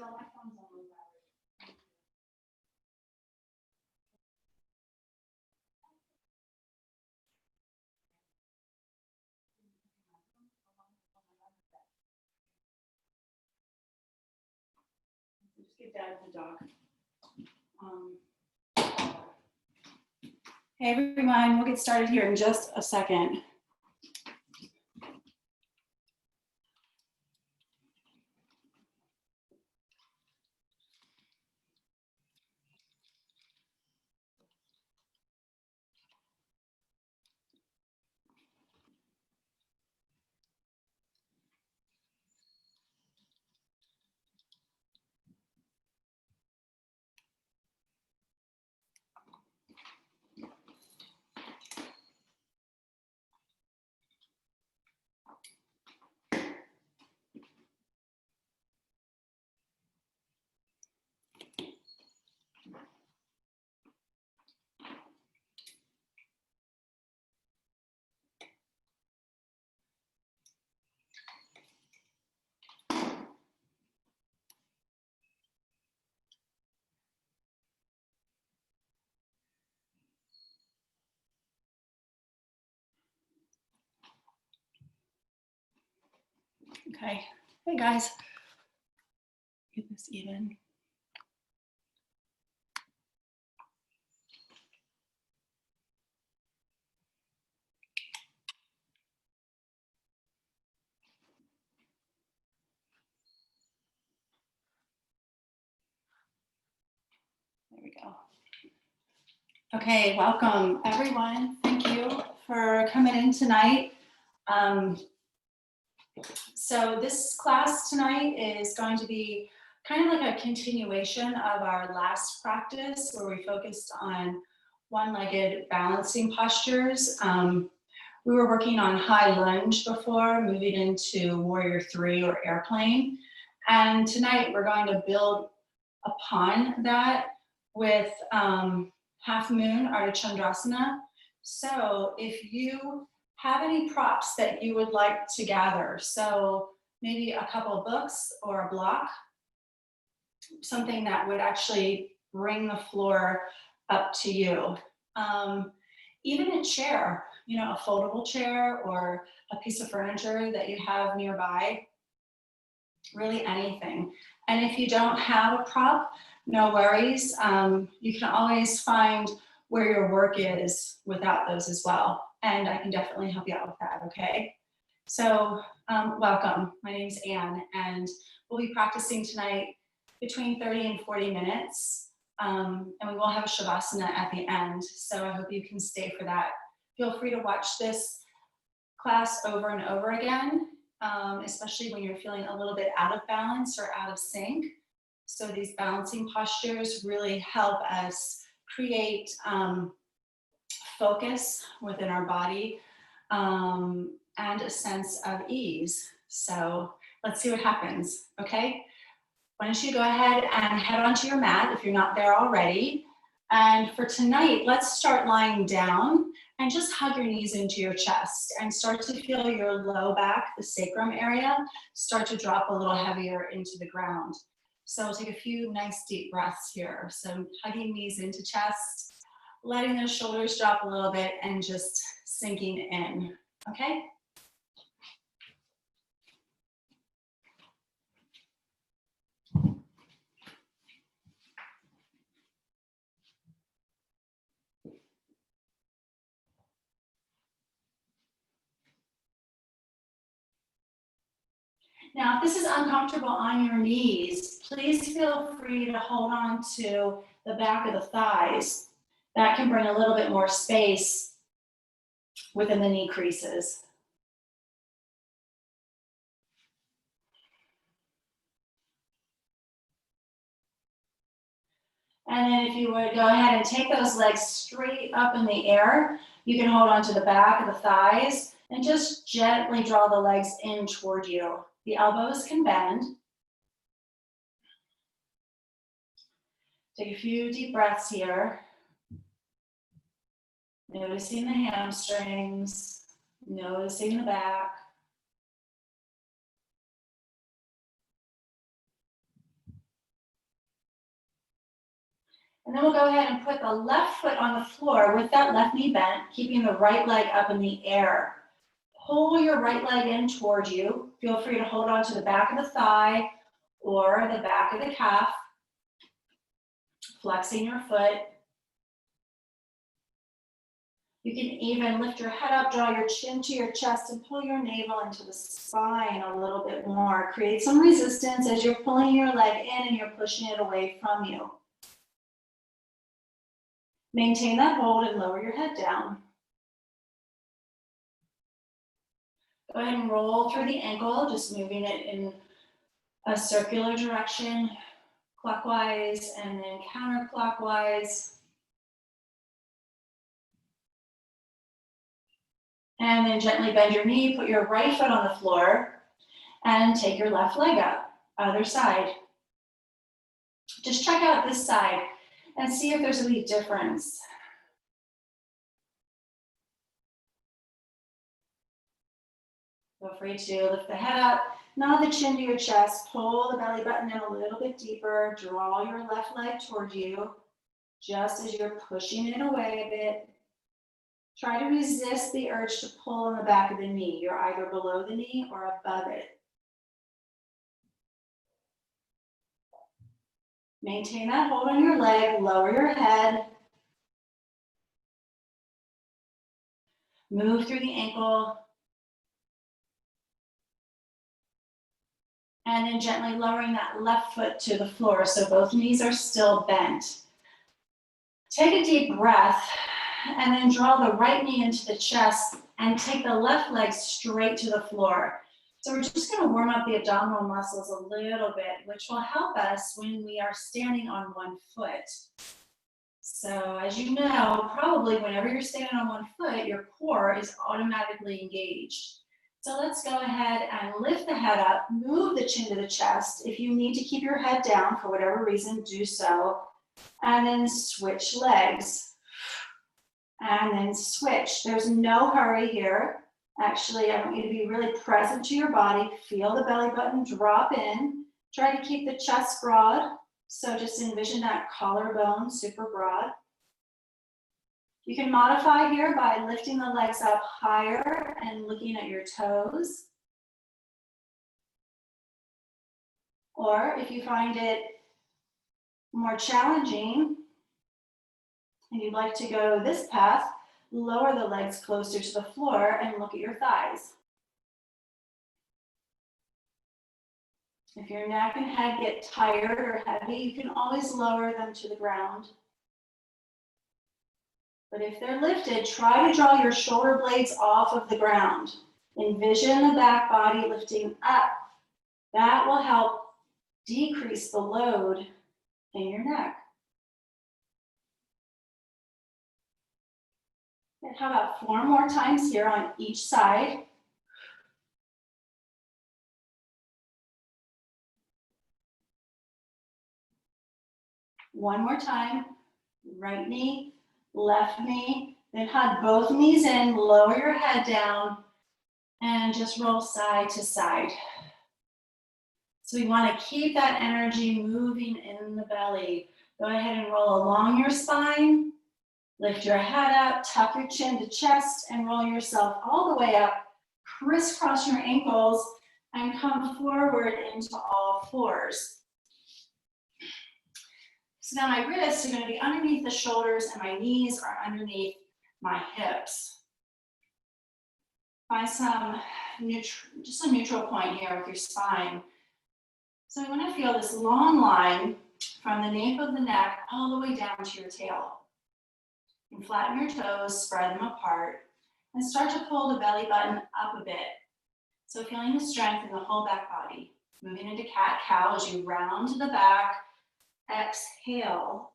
Still, my phone's on low battery. Just get down to the dog. Hey everyone, we'll get started here in just a second. Okay, hey guys, get this even. There we go. Okay, welcome everyone. Thank you for coming in tonight. So this class tonight is going to be kind of like a continuation of our last practice where we focused on one-legged balancing postures. We were working on high lunge before, moving into warrior 3 or airplane. And tonight we're going to build upon that with half moon Ardha Chandrasana. So if you have any props that you would like to gather, so maybe a couple of books or a block, something that would actually bring the floor up to you. Even a chair, you know, a foldable chair or a piece of furniture that you have nearby, really anything. And if you don't have a prop, no worries. You can always find where your work is without those as well. And I can definitely help you out with that, okay? So welcome, my name's Anne, and we'll be practicing tonight between 30 and 40 minutes. And we will have a Shavasana at the end, so I hope you can stay for that. Feel free to watch this class over and over again, especially when you're feeling a little bit out of balance or out of sync. So these balancing postures really help us create focus within our body and a sense of ease. So let's see what happens, okay? Why don't you go ahead and head onto your mat if you're not there already. And for tonight, let's start lying down and just hug your knees into your chest and start to feel your low back, the sacrum area, start to drop a little heavier into the ground. So take a few nice deep breaths here. So hugging knees into chest, letting those shoulders drop a little bit and just sinking in, okay? Now, if this is uncomfortable on your knees, please feel free to hold on to the back of the thighs. That can bring a little bit more space within the knee creases. And then if you would go ahead and take those legs straight up in the air, you can hold on to the back of the thighs and just gently draw the legs in toward you. The elbows can bend. Take a few deep breaths here. Noticing the hamstrings, noticing the back. And then we'll go ahead and put the left foot on the floor with that left knee bent, keeping the right leg up in the air. Pull your right leg in towards you. Feel free to hold on to the back of the thigh or the back of the calf, flexing your foot. You can even lift your head up, draw your chin to your chest, and pull your navel into the spine a little bit more. Create some resistance as you're pulling your leg in and you're pushing it away from you. Maintain that hold and lower your head down. Go ahead and roll through the ankle, just moving it in a circular direction, clockwise and then counterclockwise. And then gently bend your knee, put your right foot on the floor, and take your left leg up, other side. Just check out this side and see if there's any difference. Feel free to lift the head up, nod the chin to your chest, pull the belly button in a little bit deeper, draw your left leg toward you, just as you're pushing it away a bit. Try to resist the urge to pull on the back of the knee. You're either below the knee or above it. Maintain that hold on your leg, lower your head. Move through the ankle. And then gently lowering that left foot to the floor so both knees are still bent. Take a deep breath and then draw the right knee into the chest and take the left leg straight to the floor. So we're just going to warm up the abdominal muscles a little bit, which will help us when we are standing on one foot. So as you know, probably whenever you're standing on one foot, your core is automatically engaged. So let's go ahead and lift the head up, move the chin to the chest. If you need to keep your head down for whatever reason, do so. And then switch legs. And then switch. There's no hurry here. Actually, I want you to be really present to your body. Feel the belly button drop in. Try to keep the chest broad. So just envision that collarbone super broad. You can modify here by lifting the legs up higher and looking at your toes. Or if you find it more challenging and you'd like to go this path, lower the legs closer to the floor and look at your thighs. If your neck and head get tired or heavy, you can always lower them to the ground. But if they're lifted, try to draw your shoulder blades off of the ground. Envision the back body lifting up. That will help decrease the load in your neck. And how about 4 more times here on each side? One more time, right knee, left knee, then hug both knees in, lower your head down, and just roll side to side. So we want to keep that energy moving in the belly. Go ahead and roll along your spine, lift your head up, tuck your chin to chest, and roll yourself all the way up, crisscross your ankles, and come forward into all fours. So now my wrists are going to be underneath the shoulders and my knees are underneath my hips. Find some just a neutral point here with your spine. So I want to feel this long line from the nape of the neck all the way down to your tail. And flatten your toes, spread them apart, and start to pull the belly button up a bit. So feeling the strength in the whole back body. Moving into cat-cow as you round to the back. Exhale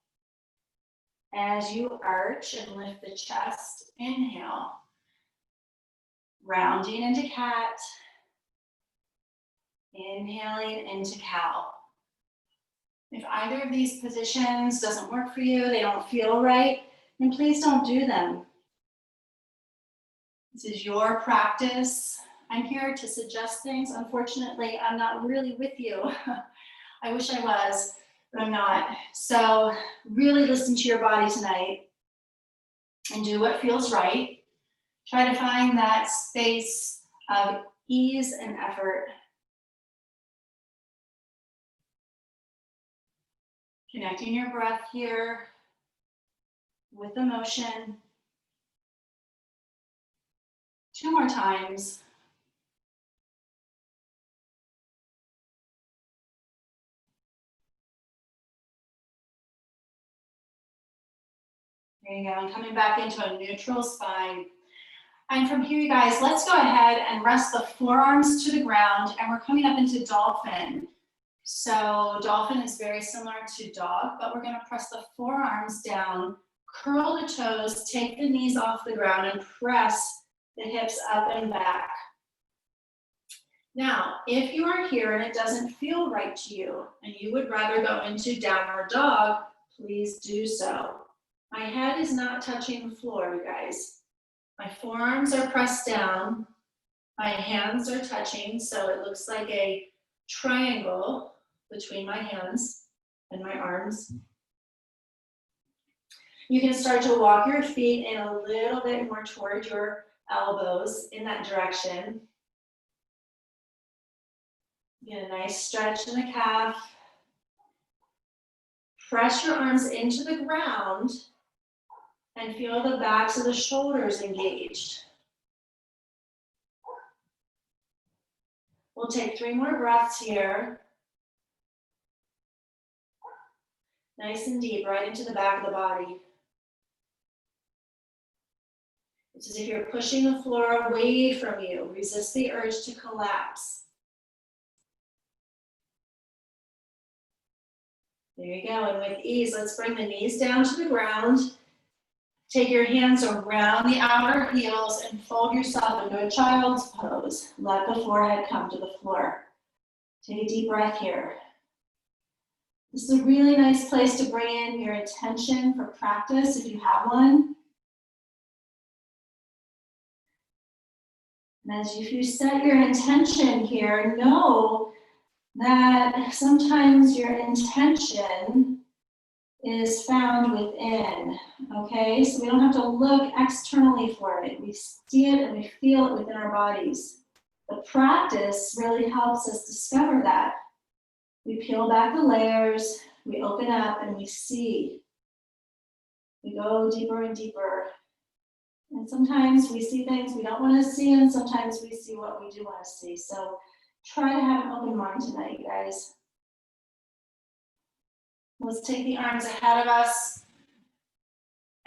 as you arch and lift the chest. Inhale, rounding into cat, inhaling into cow. If either of these positions doesn't work for you, they don't feel right, then please don't do them. This is your practice. I'm here to suggest things. Unfortunately, I'm not really with you. I wish I was. but I'm not. So really listen to your body tonight and do what feels right. Try to find that space of ease and effort. Connecting your breath here with the motion. 2 more times. There you go, and coming back into a neutral spine. And from here, you guys, let's go ahead and rest the forearms to the ground, and we're coming up into Dolphin. So Dolphin is very similar to dog, but we're gonna press the forearms down, curl the toes, take the knees off the ground, and press the hips up and back. Now, if you are here and it doesn't feel right to you, and you would rather go into downward dog, please do so. My head is not touching the floor, you guys. My forearms are pressed down. My hands are touching, so it looks like a triangle between my hands and my arms. You can start to walk your feet in a little bit more toward your elbows in that direction. Get a nice stretch in the calf. Press your arms into the ground and feel the backs of the shoulders engaged. We'll take 3 more breaths here. Nice and deep, right into the back of the body. It's as if you're pushing the floor away from you. Resist the urge to collapse. There you go, and with ease, let's bring the knees down to the ground. Take your hands around the outer heels and fold yourself into a child's pose. Let the forehead come to the floor. Take a deep breath here. This is a really nice place to bring in your intention for practice if you have one. And as you set your intention here, know that sometimes your intention is found within, okay? So we don't have to look externally for it. We see it and we feel it within our bodies. The practice really helps us discover that. We peel back the layers, we open up and we see. We go deeper and deeper. And sometimes we see things we don't want to see, and sometimes we see what we do want to see. So try to have an open mind tonight, you guys. Let's take the arms ahead of us.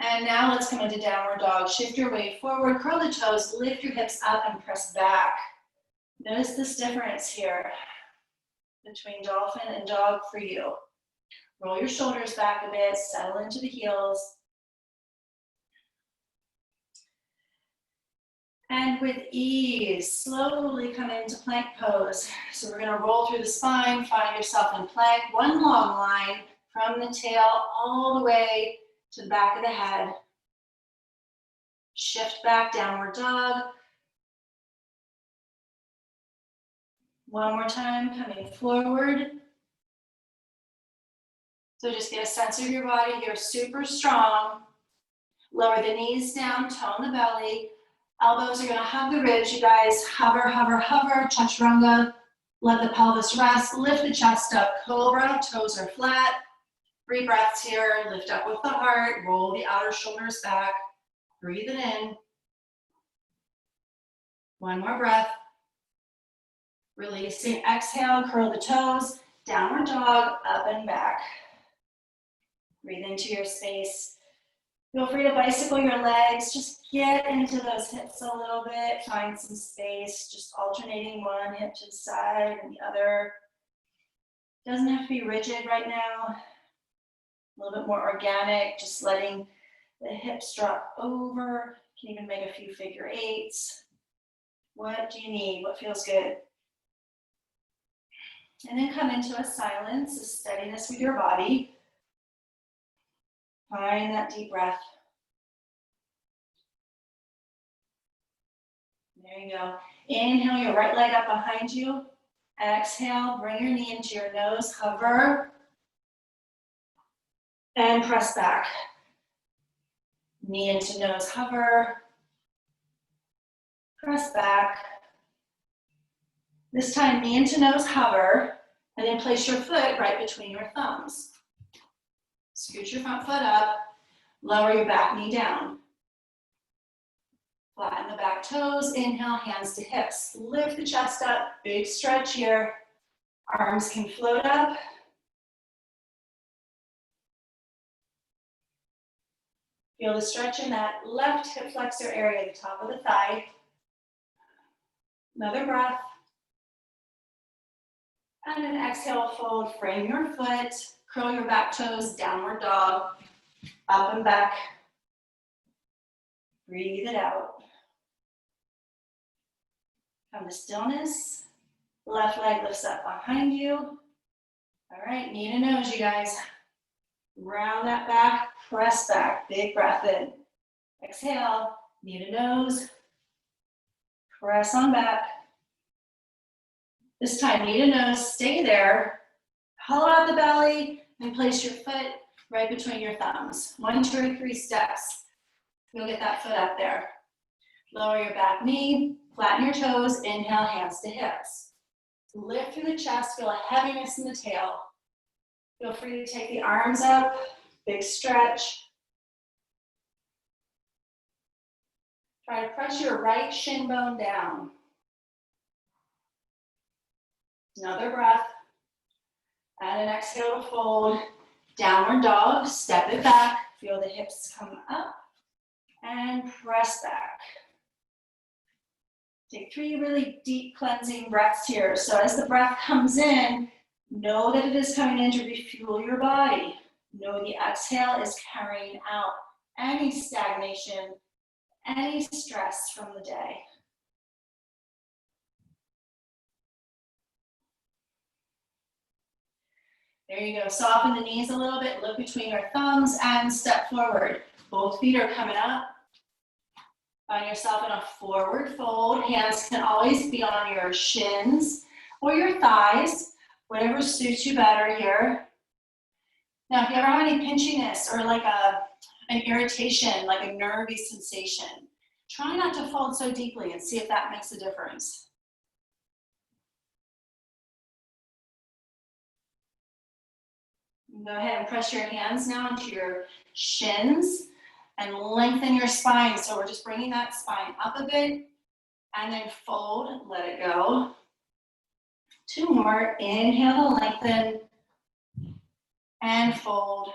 And now let's come into downward dog. Shift your weight forward, curl the toes, lift your hips up and press back. Notice this difference here between dolphin and dog for you. Roll your shoulders back a bit, settle into the heels. And with ease, slowly come into plank pose. So we're gonna roll through the spine, find yourself in plank, one long line from the tail all the way to the back of the head. Shift back, downward dog. One more time, coming forward. So just get a sense of your body here, super strong. Lower the knees down, tone the belly. Elbows are gonna hug the ribs, you guys. Hover, hover, hover, chaturanga. Let the pelvis rest, lift the chest up, cobra, toes are flat. 3 breaths here, lift up with the heart, roll the outer shoulders back, breathe it in. 1 more breath. Releasing, exhale, curl the toes, downward dog, up and back. Breathe into your space. Feel free to bicycle your legs, just get into those hips a little bit, find some space, just alternating one hip to the side and the other. Doesn't have to be rigid right now. A little bit more organic, just letting the hips drop over. You can even make a few figure 8s. What do you need? What feels good? And then come into a silence, a steadiness with your body. Find that deep breath. There you go. Inhale your right leg up behind you. Exhale, bring your knee into your nose, hover. And press back. Knee into nose, hover. Press back. This time, knee into nose, hover, and then place your foot right between your thumbs. Scoot your front foot up, lower your back knee down. Flatten the back toes, inhale, hands to hips. Lift the chest up, big stretch here. Arms can float up. Feel the stretch in that left hip flexor area, the top of the thigh. Another breath. And an exhale, fold, frame your foot, curl your back toes, downward dog, up and back. Breathe it out. Come to stillness. Left leg lifts up behind you. All right, knee to nose, you guys. Round that back, press back, big breath in. Exhale, knee to nose. Press on back. This time, knee to nose, stay there. Hollow out the belly and place your foot right between your thumbs. 1, 2, or 3 steps. You'll get that foot up there. Lower your back knee, flatten your toes, inhale, hands to hips. Lift through the chest, feel a heaviness in the tail. Feel free to take the arms up, big stretch. Try to press your right shin bone down. Another breath. And an exhale to fold. Downward dog, step it back. Feel the hips come up and press back. Take 3 really deep cleansing breaths here. So as the breath comes in, know that it is coming in to refuel your body. Know the exhale is carrying out any stagnation, any stress from the day. There you go. Soften the knees a little bit, look between your thumbs and step forward. Both feet are coming up. Find yourself in a forward fold. Hands can always be on your shins or your thighs, whatever suits you better here. Now, if you ever have any pinchiness or like an irritation, like a nervy sensation, try not to fold so deeply and see if that makes a difference. Go ahead and press your hands now into your shins and lengthen your spine. So we're just bringing that spine up a bit and then fold, let it go. 2 more, inhale to lengthen and fold.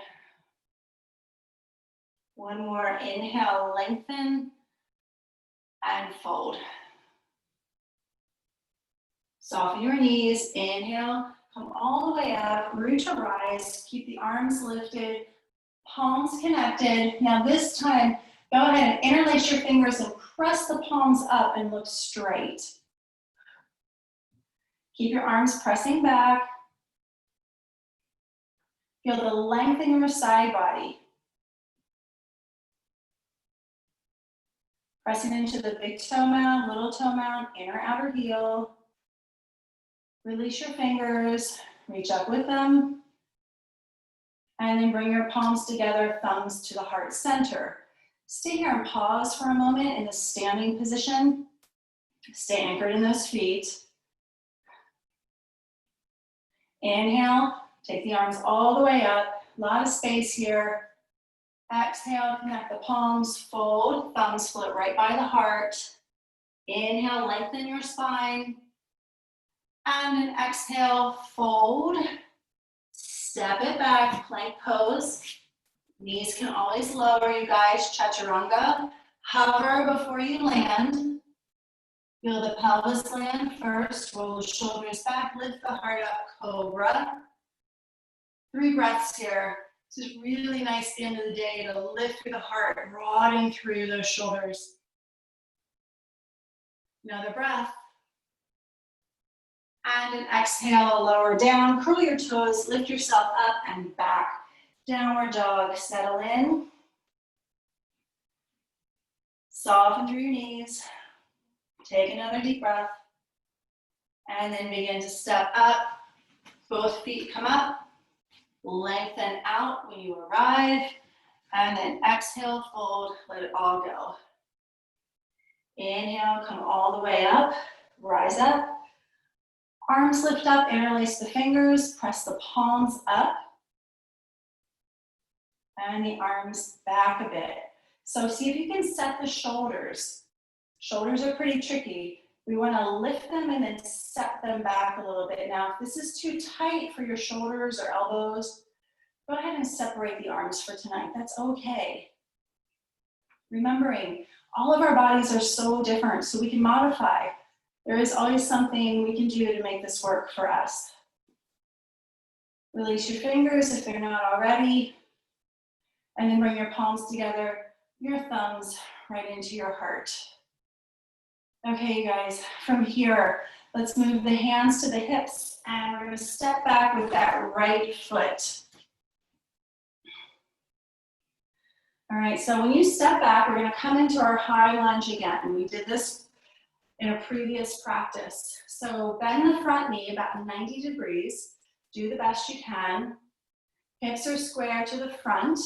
1 more, inhale, lengthen and fold. Soften your knees, inhale, come all the way up, root to rise, keep the arms lifted, palms connected. Now this time, go ahead and interlace your fingers and press the palms up and look straight. Keep your arms pressing back. Feel the length in your side body. Pressing into the big toe mound, little toe mound, inner outer heel. Release your fingers, reach up with them. And then bring your palms together, thumbs to the heart center. Stay here and pause for a moment in the standing position. Stay anchored in those feet. Inhale, take the arms all the way up. A lot of space here. Exhale, connect the palms, fold, thumbs float right by the heart. Inhale, lengthen your spine. And an exhale, fold. Step it back, plank pose. Knees can always lower, you guys. Chaturanga. Hover before you land. Feel the pelvis land first. Roll the shoulders back, lift the heart up, cobra. 3 breaths here. This is really nice at the end of the day to lift through the heart, broaden through those shoulders. Another breath. And an exhale, lower down, curl your toes, lift yourself up and back. Downward dog, settle in. Soften through your knees. Take another deep breath. And then begin to step up. Both feet come up. Lengthen out when you arrive, and then exhale, fold, let it all go. Inhale, come all the way up, rise up. Arms lift up, interlace the fingers, press the palms up, and the arms back a bit. So see if you can set the shoulders. Shoulders are pretty tricky. We want to lift them and then set them back a little bit. Now, if this is too tight for your shoulders or elbows, go ahead and separate the arms for tonight. That's okay. Remembering, all of our bodies are so different, so we can modify. There is always something we can do to make this work for us. Release your fingers if they're not already, and then bring your palms together, your thumbs right into your heart. Okay, you guys, from here, let's move the hands to the hips, and we're going to step back with that right foot. All right, so when you step back, we're going to come into our high lunge again. We did this in a previous practice. So bend the front knee about 90 degrees. Do the best you can. Hips are square to the front.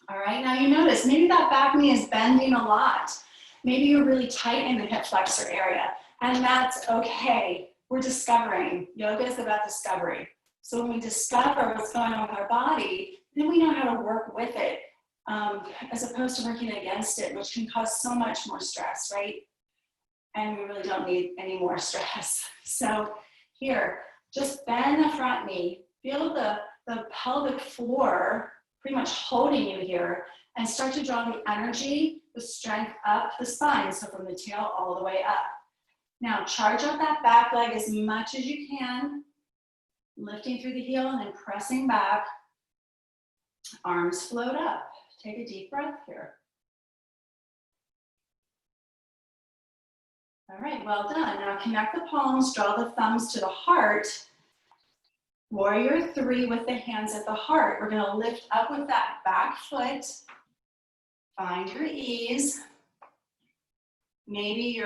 All right, now you notice maybe that back knee is bending a lot. Maybe you're really tight in the hip flexor area, and that's okay. We're discovering. Yoga is about discovery. So when we discover what's going on with our body, then we know how to work with it, as opposed to working against it, which can cause so much more stress, right? And we really don't need any more stress. So here, just bend the front knee. Feel the pelvic floor pretty much holding you here, and start to draw the energy, the strength up the spine, so from the tail all the way up. Now, charge up that back leg as much as you can, lifting through the heel and then pressing back. Arms float up. Take a deep breath here. All right, well done. Now connect the palms, draw the thumbs to the heart. Warrior 3 with the hands at the heart. We're going to lift up with that back foot. Find your ease. Maybe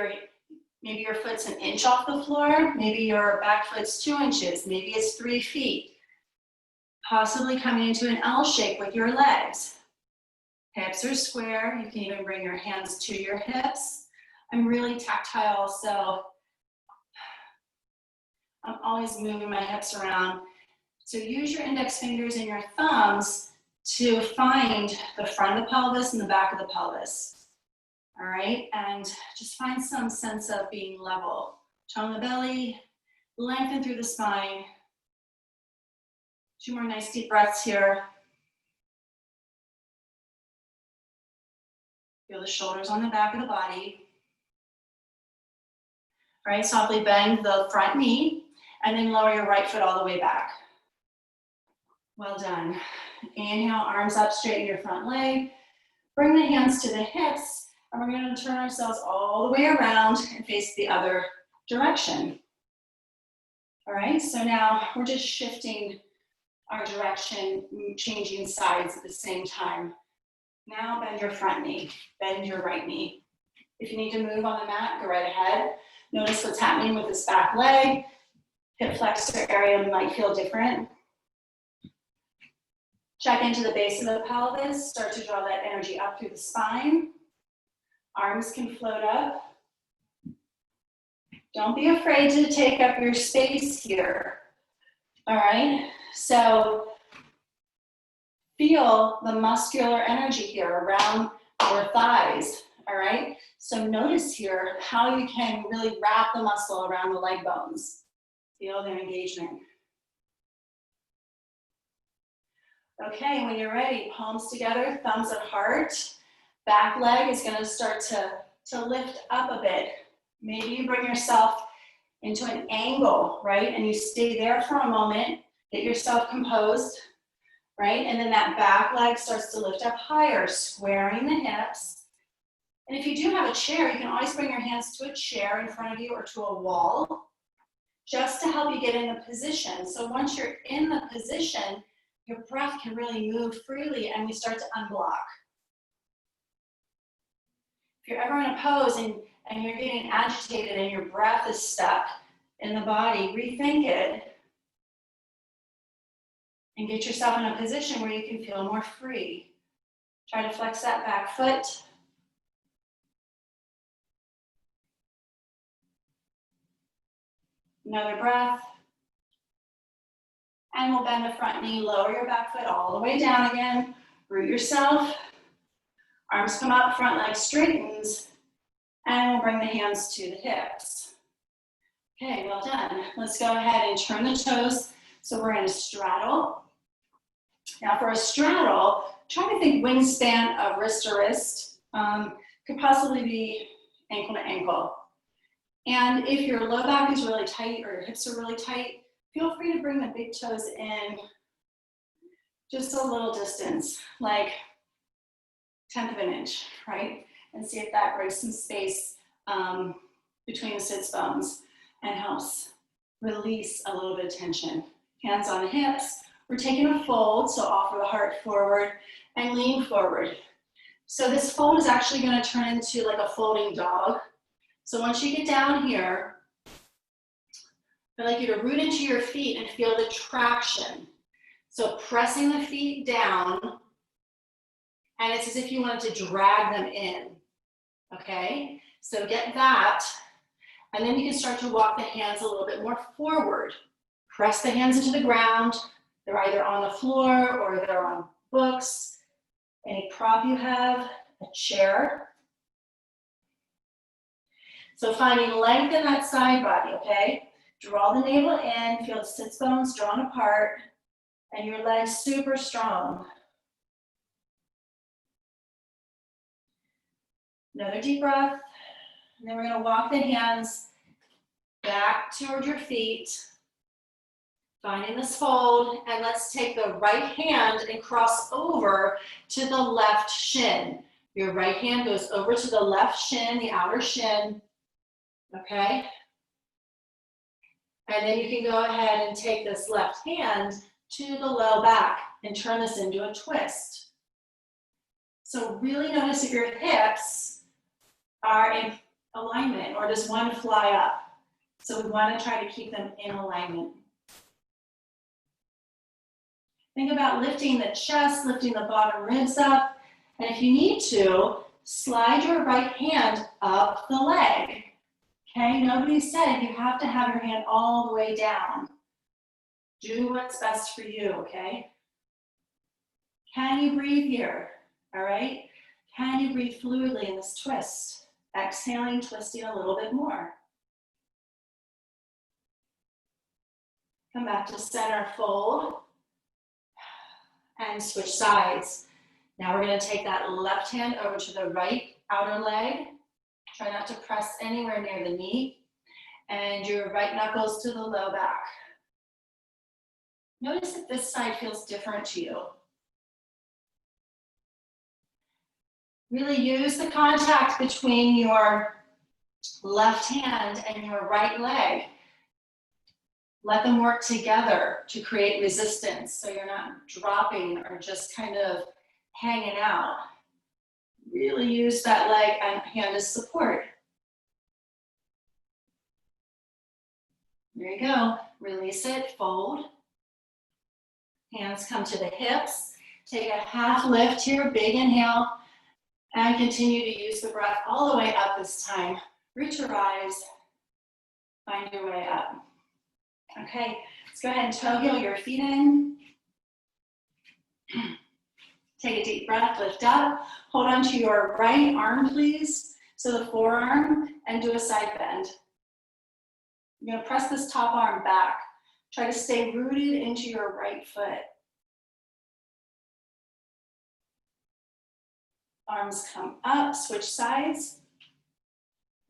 your foot's an inch off the floor. Maybe your back foot's 2 inches. Maybe it's 3 feet. Possibly coming into an L shape with your legs. Hips are square. You can even bring your hands to your hips. I'm really tactile, so I'm always moving my hips around. So use your index fingers and your thumbs to find the front of the pelvis and the back of the pelvis. All right, and just find some sense of being level. Tone the belly, lengthen through the spine. 2 more nice deep breaths here. Feel the shoulders on the back of the body. All right, softly bend the front knee and then lower your right foot all the way back. Well done. Inhale, arms up, straighten your front leg. Bring the hands to the hips, and we're going to turn ourselves all the way around and face the other direction. All right, so now we're just shifting our direction, changing sides at the same time. Now bend your front knee, bend your right knee. If you need to move on the mat, go right ahead. Notice what's happening with this back leg. Hip flexor area might feel different. Check into the base of the pelvis, start to draw that energy up through the spine. Arms can float up. Don't be afraid to take up your space here. All right, so feel the muscular energy here around your thighs, all right? So notice here how you can really wrap the muscle around the leg bones. Feel their engagement. Okay, when you're ready, palms together, thumbs at heart. Back leg is going to start to lift up a bit. Maybe you bring yourself into an angle, right? And you stay there for a moment, get yourself composed, right? And then that back leg starts to lift up higher, squaring the hips. And if you do have a chair, you can always bring your hands to a chair in front of you or to a wall, just to help you get in the position. So once you're in the position, your breath can really move freely and we start to unblock. If you're ever in a pose and you're getting agitated and your breath is stuck in the body, rethink it. And get yourself in a position where you can feel more free. Try to flex that back foot. Another breath. And we'll bend the front knee, lower your back foot all the way down again. Root yourself. Arms come up, front leg straightens. And we'll bring the hands to the hips. Okay, well done. Let's go ahead and turn the toes. So we're in a straddle. Now for a straddle, try to think wingspan of wrist to wrist. Could possibly be ankle to ankle. And if your low back is really tight or your hips are really tight, feel free to bring the big toes in just a little distance, like 1/10 of an inch, right? And see if that breaks some space between the sits bones and helps release a little bit of tension. Hands on the hips. We're taking a fold, so offer the heart forward and lean forward. So this fold is actually going to turn into like a folding dog. So once you get down here, I'd like you to root into your feet and feel the traction. So pressing the feet down, and it's as if you wanted to drag them in, okay? So get that, and then you can start to walk the hands a little bit more forward. Press the hands into the ground. They're either on the floor or they're on books, any prop you have, a chair. So finding length in that side body, okay? Draw the navel in, feel the sits bones drawn apart, and your legs super strong. Another deep breath. And then we're gonna walk the hands back toward your feet, finding this fold, and let's take the right hand and cross over to the left shin. Your right hand goes over to the left shin, the outer shin, okay? And then you can go ahead and take this left hand to the low back and turn this into a twist. So really notice if your hips are in alignment or does one fly up. So we want to try to keep them in alignment. Think about lifting the chest, lifting the bottom ribs up. And if you need to, slide your right hand up the leg. Okay, nobody said you have to have your hand all the way down. Do what's best for you, okay? Can you breathe here? All right? Can you breathe fluidly in this twist? Exhaling, twisting a little bit more. Come back to center fold and switch sides. Now we're going to take that left hand over to the right outer leg. Try not to press anywhere near the knee. And your right knuckles to the low back. Notice if this side feels different to you. Really use the contact between your left hand and your right leg. Let them work together to create resistance so you're not dropping or just kind of hanging out. Really use that leg and hand as support. There you go. Release it, fold. Hands come to the hips. Take a half lift here, big inhale, and continue to use the breath all the way up this time. Root to rise, find your way up. Okay, let's go ahead and toe heel your feet in. Take a deep breath, lift up. Hold on to your right arm, please. So the forearm, and do a side bend. You're gonna press this top arm back. Try to stay rooted into your right foot. Arms come up, switch sides.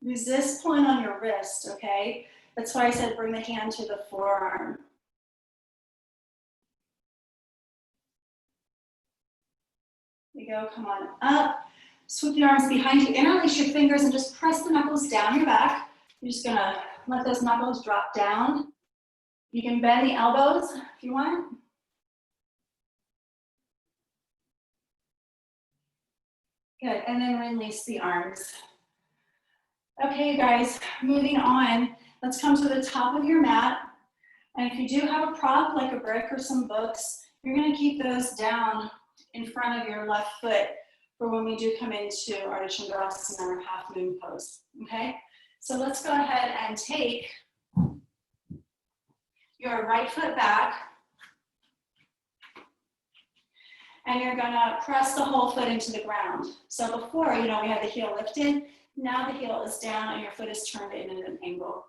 Resist pulling on your wrist, okay? That's why I said bring the hand to the forearm. There you go, come on up. Swoop the arms behind you, interlace your fingers and just press the knuckles down your back. You're just gonna let those knuckles drop down. You can bend the elbows if you want. Good, and then release the arms. Okay, you guys, moving on. Let's come to the top of your mat. And if you do have a prop like a brick or some books, You're gonna keep those down in front of your left foot for when we do come into Ardha Chandrasana or half moon pose, okay? So let's go ahead and take your right foot back, and you're gonna press the whole foot into the ground. So before, we had the heel lifted, now the heel is down and your foot is turned in at an angle.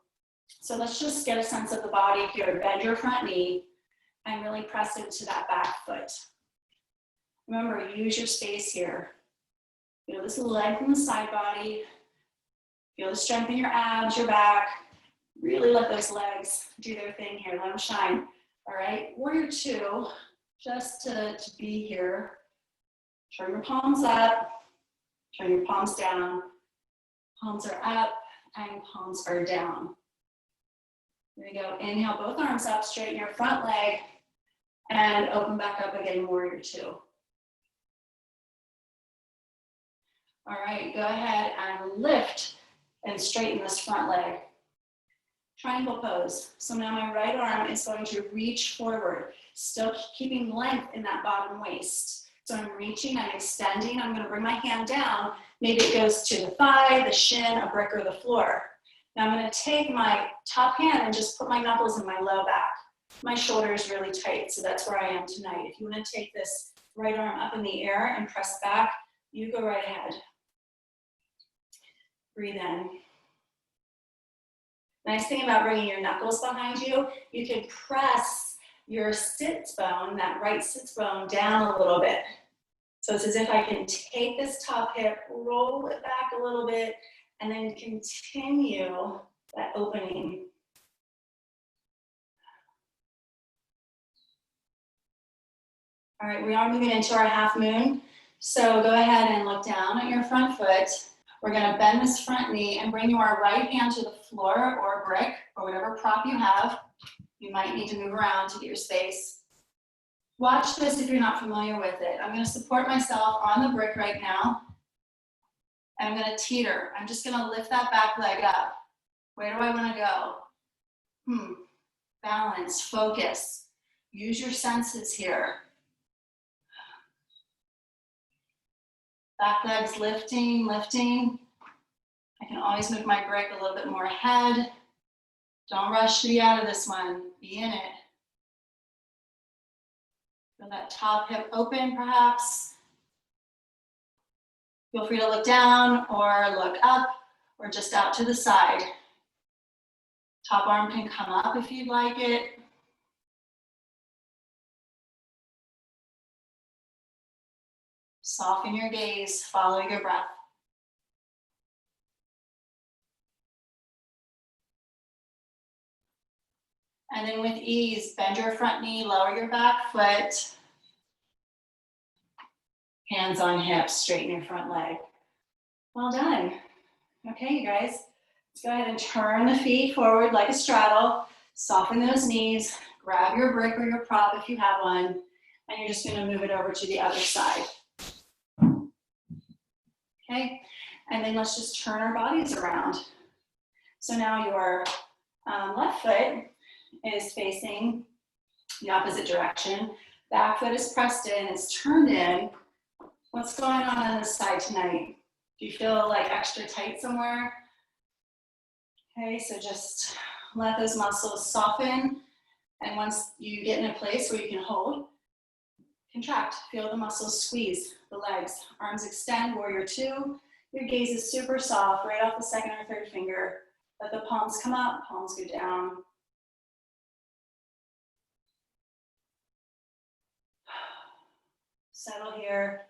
So let's just get a sense of the body here. Bend your front knee and really press into that back foot. Remember, use your space here. Feel this length in the side body. Feel the strength in your abs, your back. Really let those legs do their thing here. Let them shine. All right, warrior two, just to be here. Turn your palms up, turn your palms down. Palms are up and palms are down. Here we go. Inhale, both arms up, straighten your front leg, and open back up again, warrior two. All right, go ahead and lift and straighten this front leg. Triangle pose. So now my right arm is going to reach forward, still keeping length in that bottom waist. So I'm reaching, I'm extending, I'm gonna bring my hand down. Maybe it goes to the thigh, the shin, a brick, or the floor. Now I'm gonna take my top hand and just put my knuckles in my low back. My shoulder is really tight, so that's where I am tonight. If you wanna take this right arm up in the air and press back, you go right ahead. Breathe in. Nice thing about bringing your knuckles behind you, you can press your sits bone, that right sits bone, down a little bit. So it's as if I can take this top hip, roll it back a little bit, and then continue that opening. All right, we are moving into our half moon. So go ahead and look down at your front foot. We're gonna bend this front knee and bring your right hand to the floor or brick or whatever prop you have. You might need to move around to get your space. Watch this if you're not familiar with it. I'm gonna support myself on the brick right now. And I'm gonna teeter. I'm just gonna lift that back leg up. Where do I wanna go? Balance, focus. Use your senses here. Back leg's lifting, lifting. I can always move my brick a little bit more ahead. Don't rush to be out of this one. Be in it. Feel that top hip open, perhaps. Feel free to look down or look up or just out to the side. Top arm can come up if you'd like it. Soften your gaze, follow your breath. And then with ease, bend your front knee, lower your back foot. Hands on hips, straighten your front leg. Well done. Okay, you guys, let's go ahead and turn the feet forward like a straddle. Soften those knees, grab your brick or your prop if you have one, and you're just gonna move it over to the other side. Okay, and then let's just turn our bodies around. So now your left foot is facing the opposite direction. Back foot is pressed in, it's turned in. What's going on this side tonight? Do you feel like extra tight somewhere? Okay, so just let those muscles soften. And once you get in a place where you can hold, contract, feel the muscles squeeze the legs. Arms extend, warrior two. Your gaze is super soft, right off the second or third finger. Let the palms come up, palms go down. Settle here.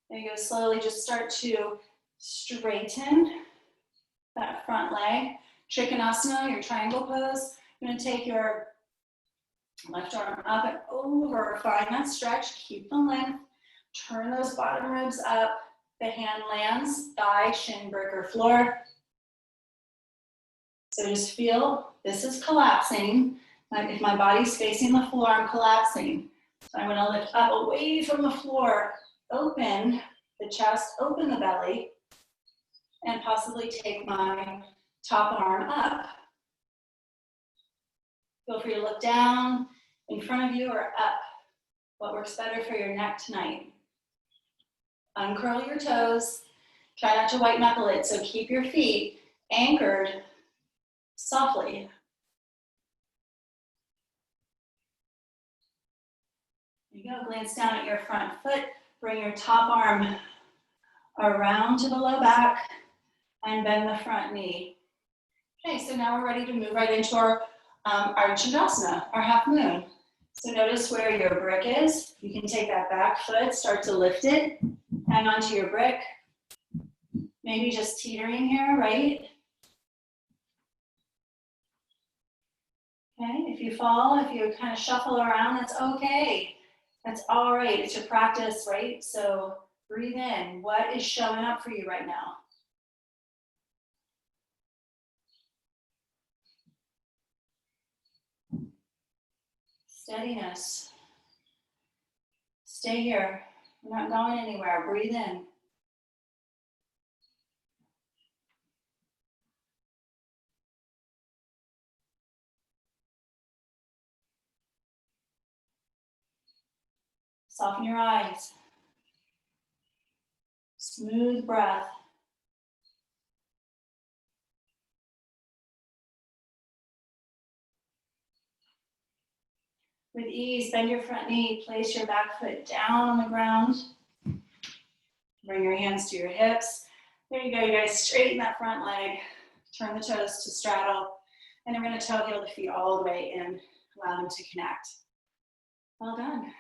There you go, slowly just start to straighten that front leg. Trikonasana, your triangle pose. You're gonna take your left arm up and over, find that stretch, keep the length. Turn those bottom ribs up. The hand lands, thigh, shin, brick, or floor. So just feel, this is collapsing. If my body's facing the floor, I'm collapsing. So I'm gonna lift up away from the floor, open the chest, open the belly, and possibly take my top arm up. Feel free to look down, in front of you, or up. What works better for your neck tonight? Uncurl your toes. Try not to white knuckle it, so keep your feet anchored softly. There you go, glance down at your front foot. Bring your top arm around to the low back and bend the front knee. Okay, so now we're ready to move right into our Chandrasana, our half moon. So notice where your brick is. You can take that back foot, start to lift it, hang onto your brick. Maybe just teetering here, right? Okay, if you fall, if you kind of shuffle around, that's okay. That's all right, it's your practice, right? So breathe in. What is showing up for you right now? Steadiness. Stay here. We're not going anywhere. Breathe in. Soften your eyes. Smooth breath. With ease, bend your front knee. Place your back foot down on the ground. Bring your hands to your hips. There you go, you guys. Straighten that front leg. Turn the toes to straddle. And then we're going to toe heel the feet all the way in. Allow them to connect. Well done.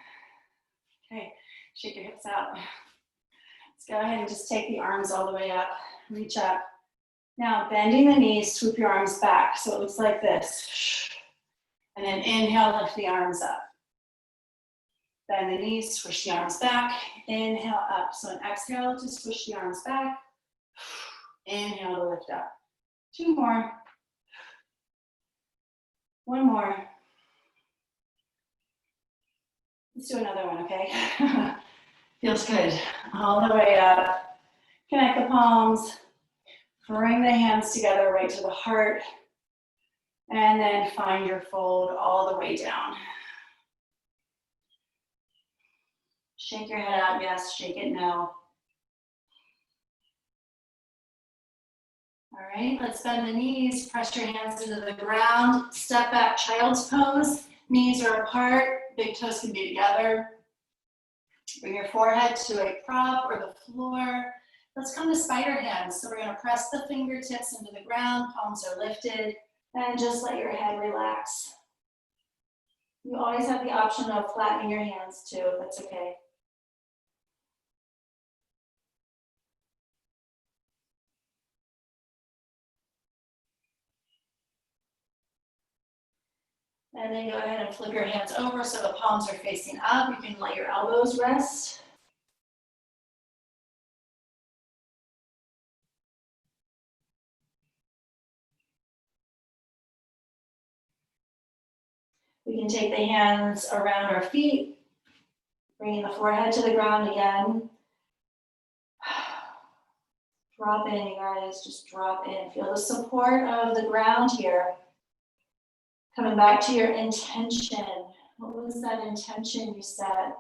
Okay, shake your hips out. Let's go ahead and just take the arms all the way up. Reach up. Now, bending the knees, swoop your arms back. So it looks like this. And then inhale, lift the arms up. Bend the knees, swish the arms back. Inhale up. So an exhale to swish the arms back. Inhale to lift up. 2 more. 1 more. Let's do another one, okay? Feels good. All the way up. Connect the palms. Bring the hands together right to the heart. And then find your fold all the way down. Shake your head out, yes. Shake it, no. All right, let's bend the knees. Press your hands into the ground. Step back, child's pose. Knees are apart. Big toes can be together. Bring your forehead to a prop or the floor. Let's come to spider hands. So we're going to press the fingertips into the ground. Palms are lifted. And just let your head relax. You always have the option of flattening your hands too. That's okay. And then go ahead and flip your hands over so the palms are facing up. You can let your elbows rest. We can take the hands around our feet, bringing the forehead to the ground again. Drop in, you guys, just drop in. Feel the support of the ground here. Coming back to your intention. What was that intention you set?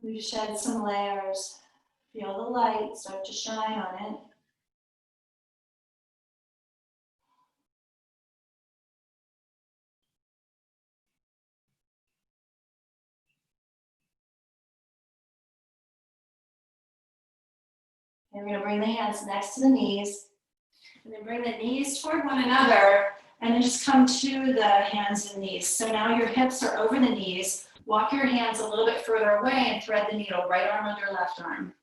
We've shed some layers. Feel the light start to shine on it. And we're going to bring the hands next to the knees. And then bring the knees toward one another. And then just come to the hands and knees. So now your hips are over the knees. Walk your hands a little bit further away and thread the needle. Right arm under left arm.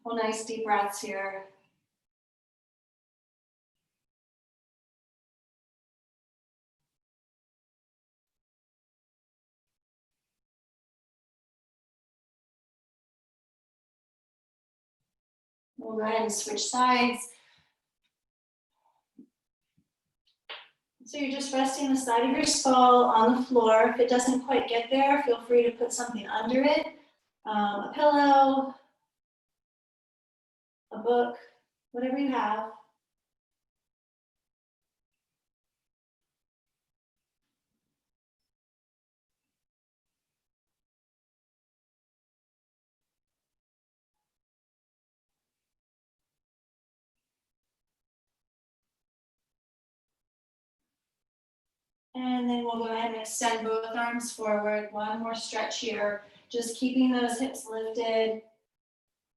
Well, nice deep breaths here. We'll go ahead and switch sides. So you're just resting the side of your skull on the floor. If it doesn't quite get there, feel free to put something under it, a pillow, a book, whatever you have. And then we'll go ahead and extend both arms forward. One more stretch here. Just keeping those hips lifted,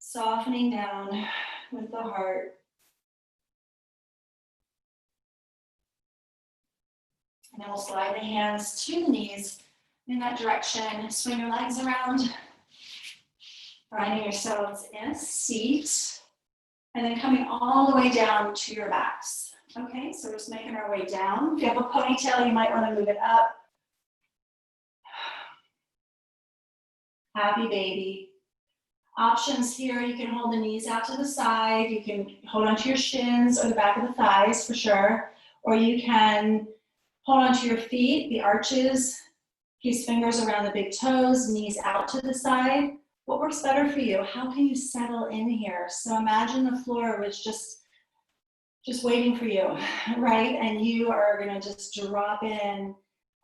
softening down with the heart. And then we'll slide the hands to the knees in that direction. Swing your legs around, finding yourselves in a seat. And then coming all the way down to your backs. Okay, so we're just making our way down. If you have a ponytail, you might want to move it up. Happy baby. Options here, you can hold the knees out to the side. You can hold onto your shins or the back of the thighs for sure. Or you can hold onto your feet, the arches, keep fingers around the big toes, knees out to the side. What works better for you? How can you settle in here? So imagine the floor was just waiting for you, right? And you are gonna just drop in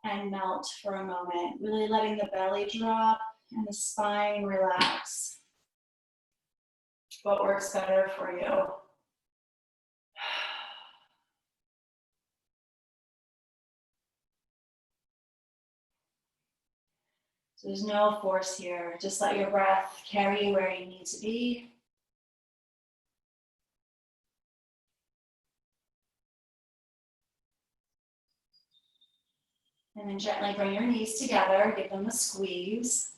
and melt for a moment, really letting the belly drop and the spine relax. What works better for you? So there's no force here. Just let your breath carry you where you need to be. And then gently bring your knees together, give them a squeeze.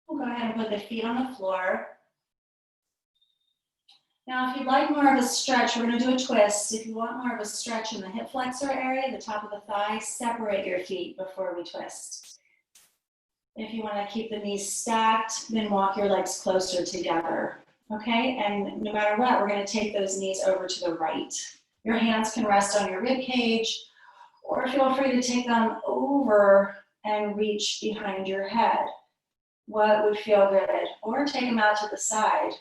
We'll go ahead and put the feet on the floor. Now, if you'd like more of a stretch, we're going to do a twist. If you want more of a stretch in the hip flexor area, the top of the thigh, separate your feet before we twist. If you want to keep the knees stacked, then walk your legs closer together. Okay, and no matter what, we're going to take those knees over to the right. Your hands can rest on your rib cage, or feel free to take them over and reach behind your head. What would feel good? Or take them out to the side.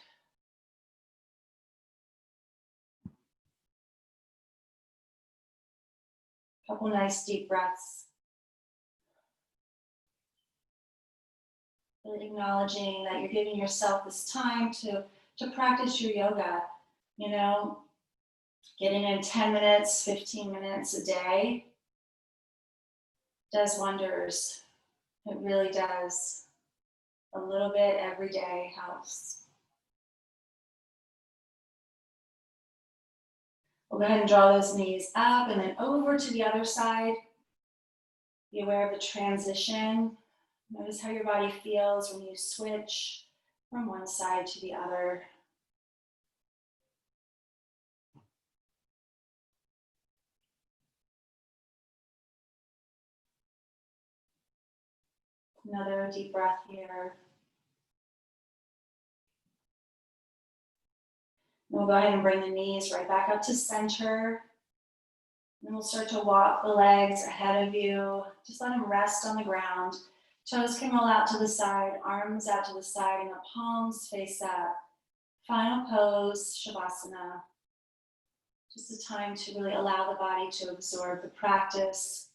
Couple nice deep breaths. Really acknowledging that you're giving yourself this time to practice your yoga. You know, getting in 10 minutes, 15 minutes a day does wonders. It really does. A little bit every day helps. We'll go ahead and draw those knees up and then over to the other side. Be aware of the transition. Notice how your body feels when you switch from one side to the other. Another deep breath here. We'll go ahead and bring the knees right back up to center. Then we'll start to walk the legs ahead of you. Just let them rest on the ground. Toes can roll out to the side, arms out to the side, and the palms face up. Final pose, Shavasana. Just a time to really allow the body to absorb the practice.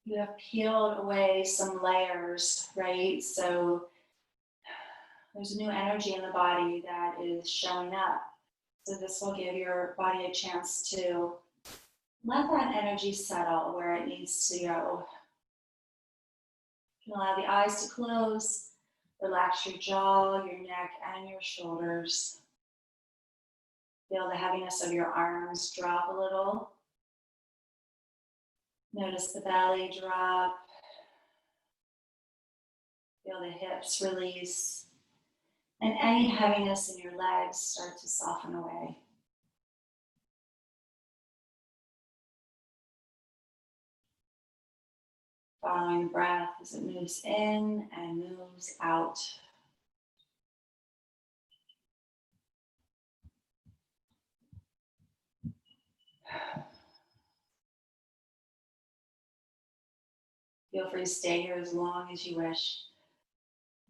You have peeled away some layers, right? So there's a new energy in the body that is showing up. So this will give your body a chance to let that energy settle where it needs to go. You can allow the eyes to close, relax your jaw, your neck, and your shoulders. Feel the heaviness of your arms drop a little. Notice the belly drop. Feel the hips release. And any heaviness in your legs start to soften away. Following the breath as it moves in and moves out. Feel free to stay here as long as you wish.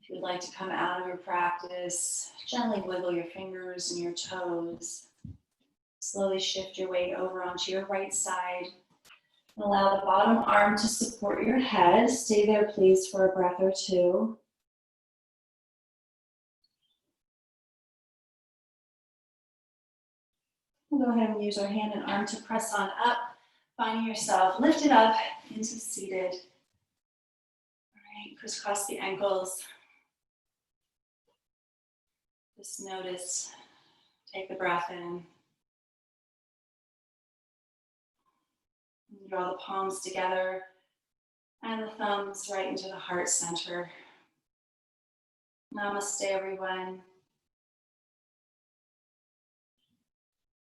If you'd like to come out of your practice, gently wiggle your fingers and your toes. Slowly shift your weight over onto your right side. Allow the bottom arm to support your head. Stay there, please, for a breath or two. We'll go ahead and use our hand and arm to press on up, finding yourself lifted up into seated. All right, crisscross the ankles. Just notice, take the breath in. Draw the palms together and the thumbs right into the heart center. Namaste, everyone.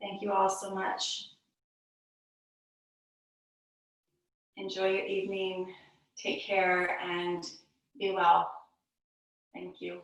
Thank you all so much. Enjoy your evening. Take care and be well. Thank you.